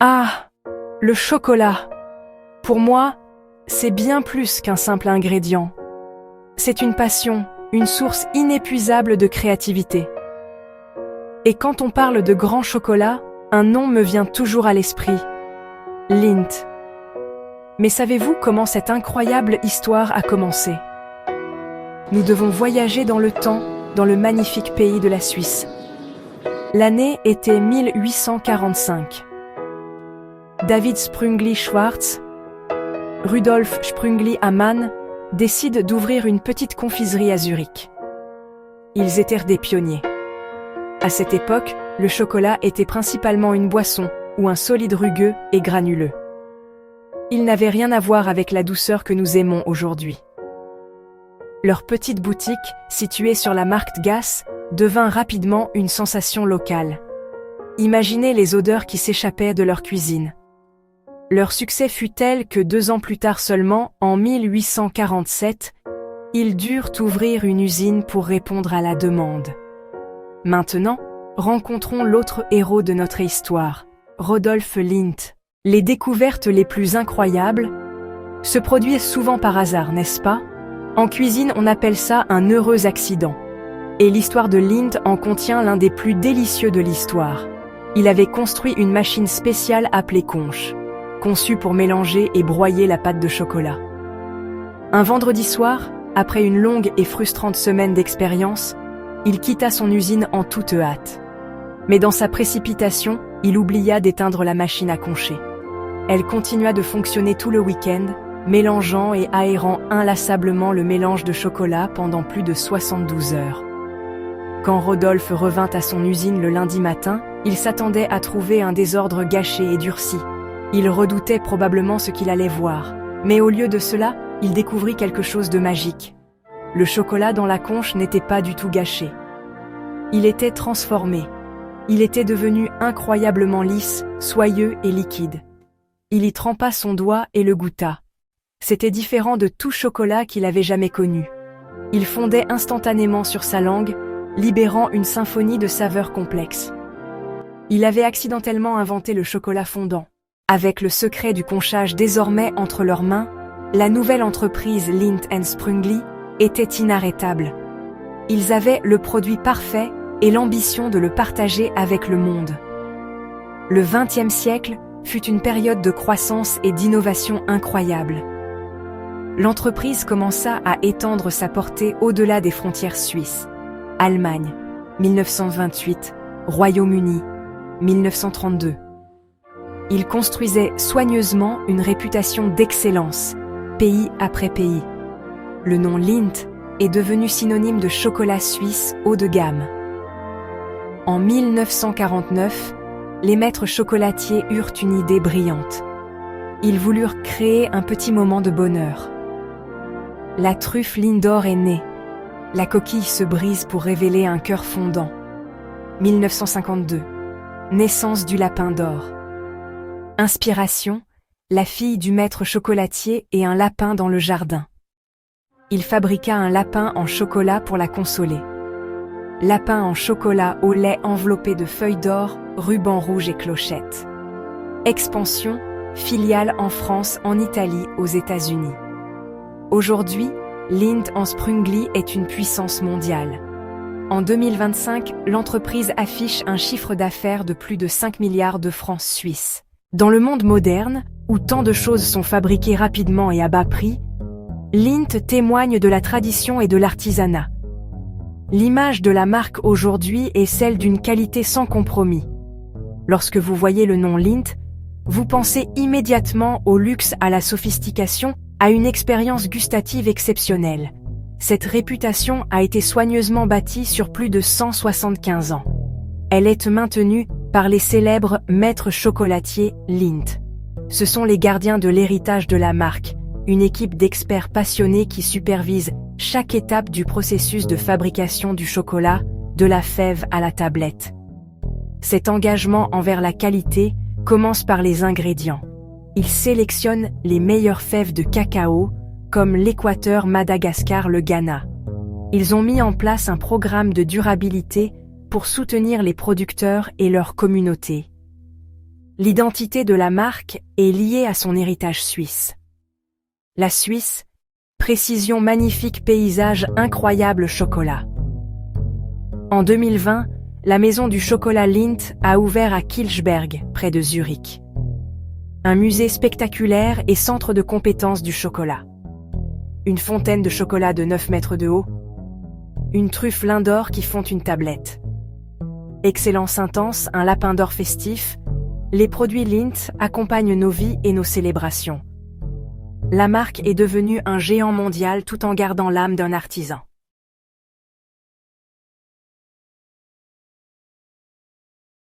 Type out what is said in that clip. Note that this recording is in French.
Ah, le chocolat. Pour moi, c'est bien plus qu'un simple ingrédient. C'est une passion, une source inépuisable de créativité. Et quand on parle de grand chocolat, un nom me vient toujours à l'esprit. Lindt. Mais savez-vous comment cette incroyable histoire a commencé? Nous devons voyager dans le temps, dans le magnifique pays de la Suisse. L'année était 1845. David Sprüngli-Schwarz, Rudolf Sprüngli-Amann décident d'ouvrir une petite confiserie à Zurich. Ils étaient des pionniers. À cette époque, le chocolat était principalement une boisson ou un solide rugueux et granuleux. Il n'avait rien à voir avec la douceur que nous aimons aujourd'hui. Leur petite boutique, située sur la Marktgasse, devint rapidement une sensation locale. Imaginez les odeurs qui s'échappaient de leur cuisine. Leur succès fut tel que 2 ans plus tard seulement, en 1847, ils durent ouvrir une usine pour répondre à la demande. Maintenant, rencontrons l'autre héros de notre histoire, Rodolphe Lindt. Les découvertes les plus incroyables se produisent souvent par hasard, n'est-ce pas? En cuisine, on appelle ça un heureux accident. Et l'histoire de Lindt en contient l'un des plus délicieux de l'histoire. Il avait construit une machine spéciale appelée conche, conçue pour mélanger et broyer la pâte de chocolat. Un vendredi soir, après une longue et frustrante semaine d'expérience, il quitta son usine en toute hâte. Mais dans sa précipitation, il oublia d'éteindre la machine à concher. Elle continua de fonctionner tout le week-end, mélangeant et aérant inlassablement le mélange de chocolat pendant plus de 72 heures. Quand Rodolphe revint à son usine le lundi matin, il s'attendait à trouver un désordre gâché et durci. Il redoutait probablement ce qu'il allait voir. Mais au lieu de cela, il découvrit quelque chose de magique. Le chocolat dans la conche n'était pas du tout gâché. Il était transformé. Il était devenu incroyablement lisse, soyeux et liquide. Il y trempa son doigt et le goûta. C'était différent de tout chocolat qu'il avait jamais connu. Il fondait instantanément sur sa langue, libérant une symphonie de saveurs complexes. Il avait accidentellement inventé le chocolat fondant. Avec le secret du conchage désormais entre leurs mains, la nouvelle entreprise Lindt & Sprüngli était inarrêtable. Ils avaient le produit parfait et l'ambition de le partager avec le monde. Le XXe siècle fut une période de croissance et d'innovation incroyable. L'entreprise commença à étendre sa portée au-delà des frontières suisses. Allemagne, 1928, Royaume-Uni, 1932. Il construisait soigneusement une réputation d'excellence, pays après pays. Le nom Lindt est devenu synonyme de chocolat suisse haut de gamme. En 1949, les maîtres chocolatiers eurent une idée brillante. Ils voulurent créer un petit moment de bonheur. La truffe Lindor est née. La coquille se brise pour révéler un cœur fondant. 1952. Naissance du lapin d'or. Inspiration, la fille du maître chocolatier et un lapin dans le jardin. Il fabriqua un lapin en chocolat pour la consoler. Lapin en chocolat au lait enveloppé de feuilles d'or, rubans rouges et clochettes. Expansion, filiale en France, en Italie, aux États-Unis. Aujourd'hui, Lindt & Sprüngli est une puissance mondiale. En 2025, l'entreprise affiche un chiffre d'affaires de plus de 5 milliards de francs suisses. Dans le monde moderne, où tant de choses sont fabriquées rapidement et à bas prix, Lindt témoigne de la tradition et de l'artisanat. L'image de la marque aujourd'hui est celle d'une qualité sans compromis. Lorsque vous voyez le nom Lindt, vous pensez immédiatement au luxe, à la sophistication, à une expérience gustative exceptionnelle. Cette réputation a été soigneusement bâtie sur plus de 175 ans. Elle est maintenue par les célèbres maîtres chocolatiers Lindt. Ce sont les gardiens de l'héritage de la marque, une équipe d'experts passionnés qui supervise chaque étape du processus de fabrication du chocolat, de la fève à la tablette. Cet engagement envers la qualité commence par les ingrédients. Ils sélectionnent les meilleures fèves de cacao, comme l'Équateur, Madagascar, le Ghana. Ils ont mis en place un programme de durabilité pour soutenir les producteurs et leur communauté. L'identité de la marque est liée à son héritage suisse. La Suisse, précision magnifique paysage incroyable chocolat. En 2020, la maison du chocolat Lindt a ouvert à Kilchberg, près de Zurich. Un musée spectaculaire et centre de compétences du chocolat. Une fontaine de chocolat de 9 mètres de haut. Une truffe Lindor qui fond une tablette. Excellence intense, un lapin d'or festif. Les produits Lindt accompagnent nos vies et nos célébrations. La marque est devenue un géant mondial tout en gardant l'âme d'un artisan.